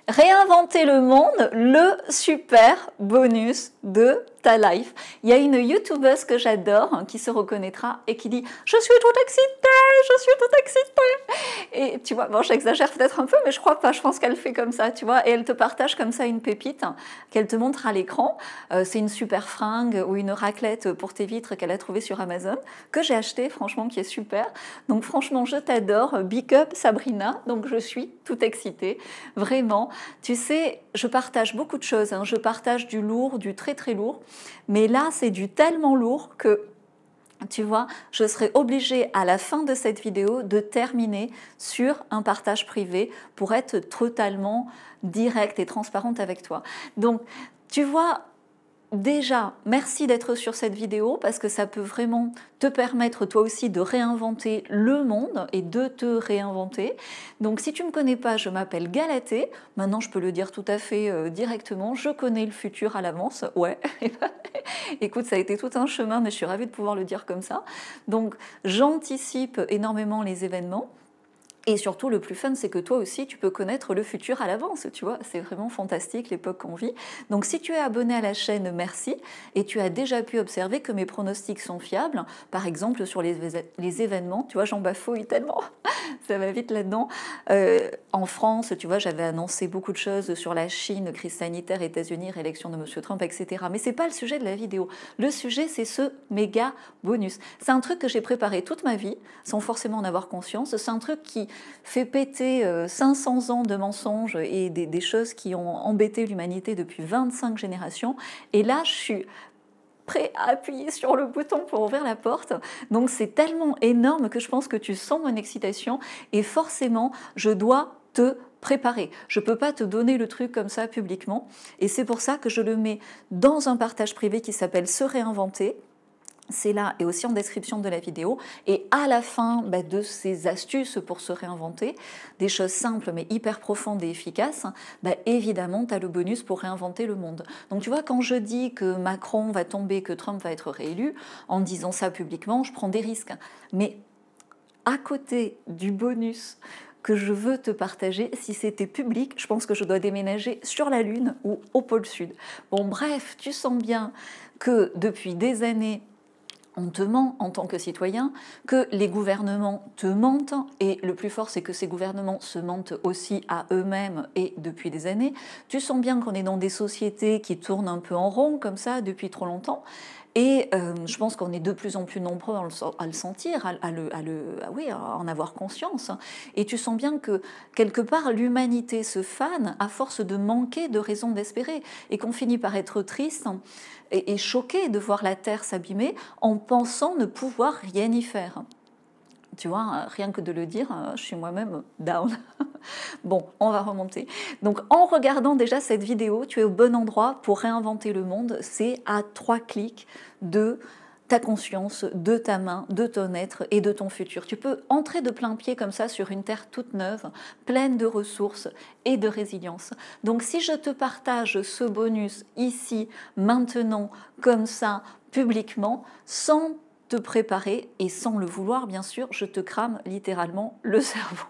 Réinventer le monde, le super bonus de ta life. Il y a une youtubeuse que j'adore qui se reconnaîtra et qui dit « Je suis toute excitée, je suis toute excitée !» Et tu vois, bon, j'exagère peut-être un peu, mais je crois pas, je pense qu'elle fait comme ça, tu vois, et elle te partage comme ça une pépite qu'elle te montre à l'écran. C'est une super fringue ou une raclette pour tes vitres qu'elle a trouvée sur Amazon, que j'ai acheté, franchement, qui est super. Donc franchement, je t'adore, big up Sabrina, donc je suis toute excitée, vraiment. Tu sais, je partage beaucoup de choses, hein. Je partage du lourd, du très très lourd, mais là c'est du tellement lourd que, tu vois, je serai obligée à la fin de cette vidéo de terminer sur un partage privé pour être totalement directe et transparente avec toi. Donc, tu vois, déjà, merci d'être sur cette vidéo parce que ça peut vraiment te permettre toi aussi de réinventer le monde et de te réinventer. Donc si tu ne me connais pas, je m'appelle Galatée. Maintenant, je peux le dire tout à fait directement. Je connais le futur à l'avance. Ouais, écoute, ça a été tout un chemin, mais je suis ravie de pouvoir le dire comme ça. Donc j'anticipe énormément les événements. Et surtout, le plus fun, c'est que toi aussi, tu peux connaître le futur à l'avance, tu vois. C'est vraiment fantastique, l'époque qu'on vit. Donc, si tu es abonné à la chaîne, merci. Et tu as déjà pu observer que mes pronostics sont fiables. Par exemple, sur les événements, tu vois, j'en bafouille tellement. Ça va vite là-dedans. En France, tu vois, j'avais annoncé beaucoup de choses sur la Chine, crise sanitaire, États-Unis, réélection de M. Trump, etc. Mais c'est pas le sujet de la vidéo. Le sujet, c'est ce méga bonus. C'est un truc que j'ai préparé toute ma vie, sans forcément en avoir conscience. C'est un truc qui fait péter 500 ans de mensonges et des choses qui ont embêté l'humanité depuis 25 générations. Et là, je suis prêt à appuyer sur le bouton pour ouvrir la porte. Donc c'est tellement énorme que je pense que tu sens mon excitation et forcément, je dois te préparer. Je ne peux pas te donner le truc comme ça publiquement et c'est pour ça que je le mets dans un partage privé qui s'appelle « Se réinventer ». C'est là et aussi en description de la vidéo. Et à la fin de ces astuces pour se réinventer, des choses simples mais hyper profondes et efficaces, évidemment, tu as le bonus pour réinventer le monde. Donc tu vois, quand je dis que Macron va tomber, que Trump va être réélu, en disant ça publiquement, je prends des risques. Mais à côté du bonus que je veux te partager, si c'était public, je pense que je dois déménager sur la Lune ou au pôle Sud. Bon, bref, tu sens bien que depuis des années, on te ment en tant que citoyen, que les gouvernements te mentent, et le plus fort, c'est que ces gouvernements se mentent aussi à eux-mêmes et depuis des années. Tu sens bien qu'on est dans des sociétés qui tournent un peu en rond, comme ça, depuis trop longtemps. Et je pense qu'on est de plus en plus nombreux à le sentir, à en avoir conscience. Et tu sens bien que, quelque part, l'humanité se fane à force de manquer de raisons d'espérer. Et qu'on finit par être triste et choqué de voir la Terre s'abîmer en pensant ne pouvoir rien y faire. Tu vois, rien que de le dire, je suis moi-même down. Bon, on va remonter. Donc, en regardant déjà cette vidéo, tu es au bon endroit pour réinventer le monde. C'est à 3 clics de ta conscience, de ta main, de ton être et de ton futur. Tu peux entrer de plein pied comme ça sur une terre toute neuve, pleine de ressources et de résilience. Donc, si je te partage ce bonus ici, maintenant, comme ça, publiquement, sans te préparer et sans le vouloir, bien sûr, je te crame littéralement le cerveau.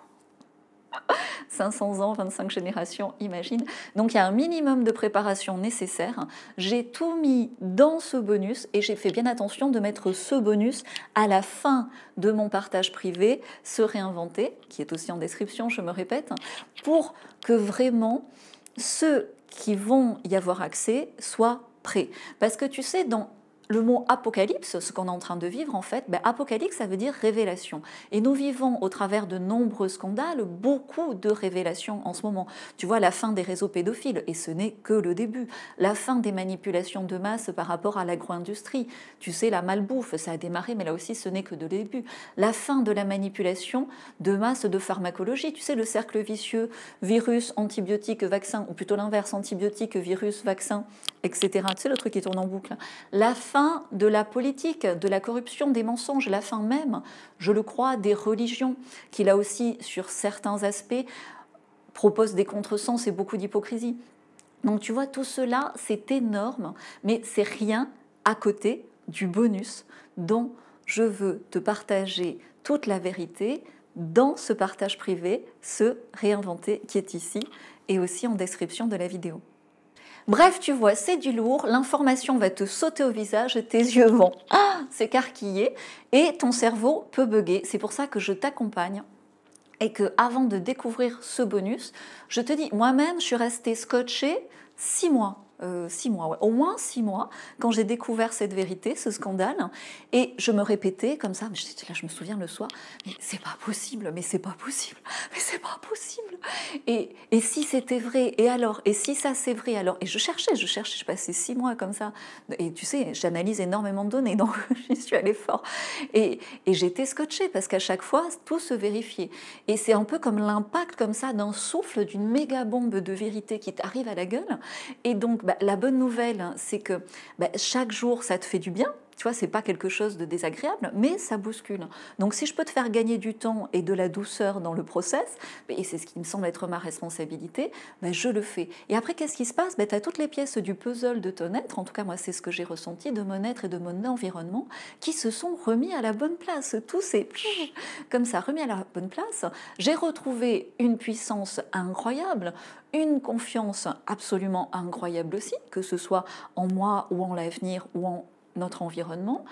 500 ans, 25 générations, imagine. Donc il y a un minimum de préparation nécessaire. J'ai tout mis dans ce bonus et j'ai fait bien attention de mettre ce bonus à la fin de mon partage privé, Se réinventer, qui est aussi en description, je me répète, pour que vraiment ceux qui vont y avoir accès soient prêts. Parce que tu sais, dans le mot apocalypse, ce qu'on est en train de vivre en fait, apocalypse ça veut dire révélation. Et nous vivons au travers de nombreux scandales, beaucoup de révélations en ce moment. Tu vois, la fin des réseaux pédophiles, et ce n'est que le début. La fin des manipulations de masse par rapport à l'agro-industrie. Tu sais, la malbouffe, ça a démarré, mais là aussi ce n'est que le début. La fin de la manipulation de masse de pharmacologie. Tu sais, le cercle vicieux, virus, antibiotique, vaccin, ou plutôt l'inverse, antibiotique, virus, vaccin, etc. Tu sais, le truc qui tourne en boucle. La fin de la politique, de la corruption, des mensonges, la fin même, je le crois, des religions, qui là aussi, sur certains aspects, proposent des contresens et beaucoup d'hypocrisie. Donc tu vois, tout cela, c'est énorme, mais c'est rien à côté du bonus dont je veux te partager toute la vérité dans ce partage privé, se réinventer qui est ici et aussi en description de la vidéo. Bref, tu vois, c'est du lourd, l'information va te sauter au visage, tes yeux vont s'écarquiller et ton cerveau peut bugger. C'est pour ça que je t'accompagne et que avant de découvrir ce bonus, je te dis, moi-même, je suis restée scotchée 6 mois. 6 mois, ouais, au moins 6 mois, quand j'ai découvert cette vérité, ce scandale, et je me répétais comme ça, là je me souviens le soir, mais c'est pas possible, mais c'est pas possible, mais c'est pas possible. Et si c'était vrai, et alors, et si ça c'est vrai, alors, et je cherchais, je passais 6 mois comme ça, et tu sais, j'analyse énormément de données, donc j'y suis allée fort, et j'étais scotchée, parce qu'à chaque fois, tout se vérifiait, et c'est un peu comme l'impact comme ça d'un souffle, d'une méga bombe de vérité qui t'arrive à la gueule, et donc, la bonne nouvelle, c'est que chaque jour, ça te fait du bien. Tu vois, c'est pas quelque chose de désagréable, mais ça bouscule. Donc, si je peux te faire gagner du temps et de la douceur dans le process, et c'est ce qui me semble être ma responsabilité, je le fais. Et après, qu'est-ce qui se passe? Tu as toutes les pièces du puzzle de ton être, en tout cas, moi, c'est ce que j'ai ressenti, de mon être et de mon environnement, qui se sont remis à la bonne place. Tout s'est comme ça remis à la bonne place. J'ai retrouvé une puissance incroyable, une confiance absolument incroyable aussi, que ce soit en moi ou en l'avenir ou en notre environnement.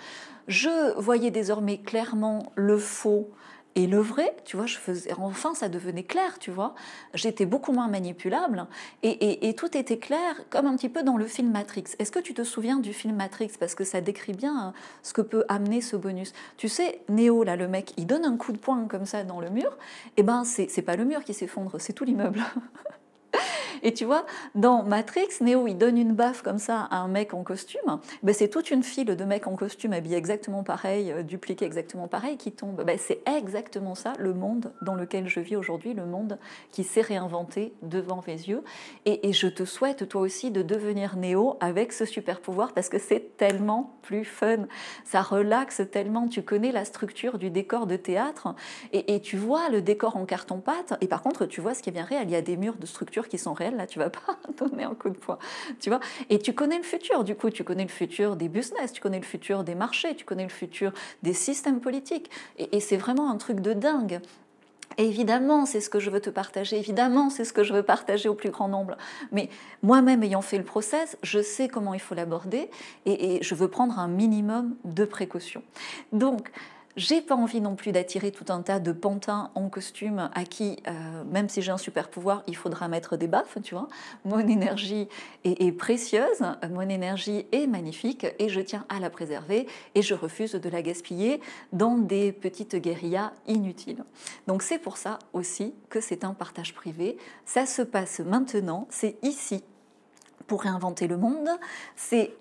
Je voyais désormais clairement le faux et le vrai, tu vois, enfin ça devenait clair, tu vois. J'étais beaucoup moins manipulable et tout était clair, comme un petit peu dans le film Matrix. Est-ce que tu te souviens du film Matrix? Parce que ça décrit bien ce que peut amener ce bonus. Tu sais, Neo, là, le mec, il donne un coup de poing comme ça dans le mur, et c'est pas le mur qui s'effondre, c'est tout l'immeuble. Et tu vois, dans Matrix, Neo, il donne une baffe comme ça à un mec en costume. C'est toute une file de mecs en costume habillés exactement pareil, dupliqués exactement pareil, qui tombent. C'est exactement ça, le monde dans lequel je vis aujourd'hui, le monde qui s'est réinventé devant mes yeux. Et je te souhaite, toi aussi, de devenir Neo avec ce super pouvoir parce que c'est tellement plus fun. Ça relaxe tellement. Tu connais la structure du décor de théâtre et tu vois le décor en carton-pâte. Et par contre, tu vois ce qui est bien réel. Il y a des murs de structure qui sont réels. Là, tu vas pas donner un coup de poing, tu vois. Et tu connais le futur, du coup, tu connais le futur des business, tu connais le futur des marchés, tu connais le futur des systèmes politiques. Et c'est vraiment un truc de dingue. Et évidemment, c'est ce que je veux te partager, évidemment, c'est ce que je veux partager au plus grand nombre. Mais moi-même, ayant fait le process, je sais comment il faut l'aborder et je veux prendre un minimum de précautions. Donc, j'ai pas envie non plus d'attirer tout un tas de pantins en costume à qui, même si j'ai un super pouvoir, il faudra mettre des baffes, tu vois. Mon énergie est précieuse, mon énergie est magnifique et je tiens à la préserver et je refuse de la gaspiller dans des petites guérillas inutiles. Donc c'est pour ça aussi que c'est un partage privé. Ça se passe maintenant, c'est ici. Pour réinventer le monde, c'est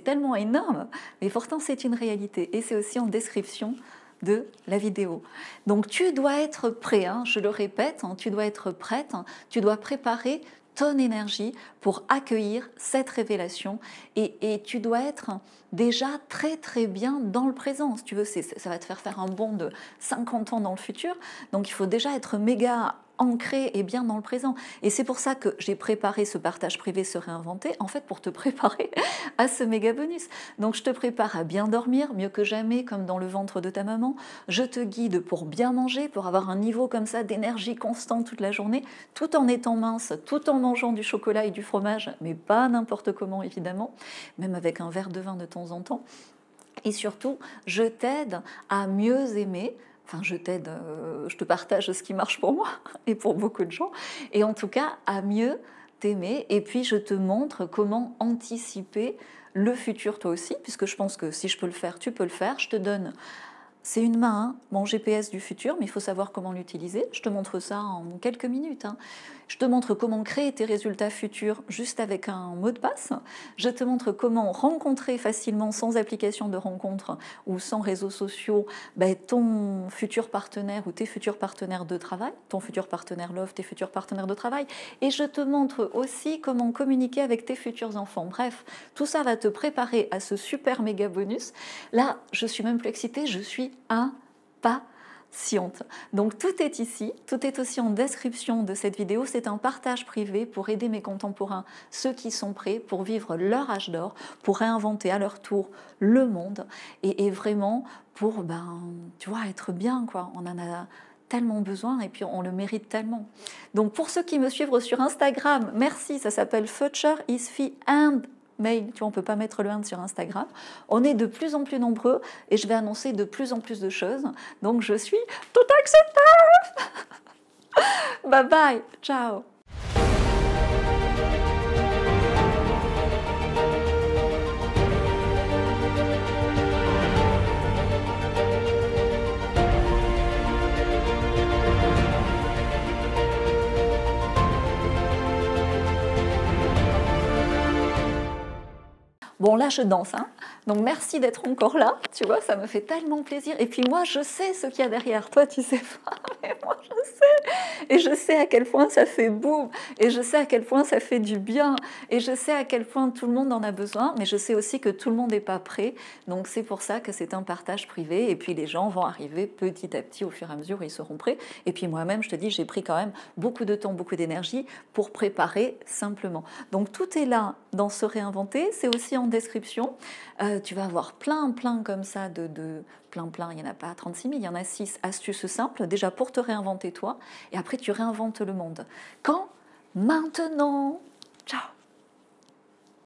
tellement énorme, mais pourtant c'est une réalité. Et c'est aussi en description de la vidéo. Donc tu dois être prêt, je le répète, tu dois être prête, tu dois préparer ton énergie pour accueillir cette révélation et tu dois être déjà très très bien dans le présent. Si tu veux, ça va te faire un bond de 50 ans dans le futur, donc il faut déjà être méga ancré et bien dans le présent. Et c'est pour ça que j'ai préparé ce partage privé, se réinventer, en fait pour te préparer à ce méga bonus. Donc je te prépare à bien dormir, mieux que jamais, comme dans le ventre de ta maman. Je te guide pour bien manger, pour avoir un niveau comme ça d'énergie constante toute la journée, tout en étant mince, tout en mangeant du chocolat et du fromage, mais pas n'importe comment évidemment, même avec un verre de vin de temps en temps. Et surtout, je t'aide à mieux aimer. Enfin, je t'aide, je te partage ce qui marche pour moi et pour beaucoup de gens, et en tout cas à mieux t'aimer. Et puis je te montre comment anticiper le futur toi aussi, puisque je pense que si je peux le faire, tu peux le faire. Je te donne, c'est une main, mon GPS du futur, mais il faut savoir comment l'utiliser. Je te montre ça en quelques minutes. Je te montre comment créer tes résultats futurs juste avec un mot de passe. Je te montre comment rencontrer facilement, sans application de rencontre ou sans réseaux sociaux, ton futur partenaire ou tes futurs partenaires de travail, ton futur partenaire love, tes futurs partenaires de travail. Et je te montre aussi comment communiquer avec tes futurs enfants. Bref, tout ça va te préparer à ce super méga bonus. Là, je suis même plus excitée, je suis impatiente. Donc tout est ici, tout est aussi en description de cette vidéo. C'est un partage privé pour aider mes contemporains, ceux qui sont prêts pour vivre leur âge d'or, pour réinventer à leur tour le monde et vraiment pour, tu vois, être bien, quoi. On en a tellement besoin et puis on le mérite tellement. Donc pour ceux qui me suivent sur Instagram, merci, ça s'appelle Future is Fee and Mail, tu vois, on ne peut pas mettre le 1 sur Instagram. On est de plus en plus nombreux et je vais annoncer de plus en plus de choses. Donc je suis tout excitée. Bye bye, ciao. Bon, là, je danse, hein. Donc merci d'être encore là, tu vois, ça me fait tellement plaisir. Et puis moi, je sais ce qu'il y a derrière. Toi, tu sais pas, mais moi, je sais. Et je sais à quel point ça fait boum. Et je sais à quel point ça fait du bien. Et je sais à quel point tout le monde en a besoin. Mais je sais aussi que tout le monde n'est pas prêt. Donc c'est pour ça que c'est un partage privé. Et puis les gens vont arriver petit à petit, au fur et à mesure, ils seront prêts. Et puis moi-même, je te dis, j'ai pris quand même beaucoup de temps, beaucoup d'énergie pour préparer simplement. Donc tout est là dans Se Réinventer. C'est aussi en description. Tu vas avoir plein comme ça plein, il n'y en a pas 36 000, il y en a 6 astuces simples déjà pour te réinventer toi et après tu réinventes le monde. Quand? Maintenant. Ciao.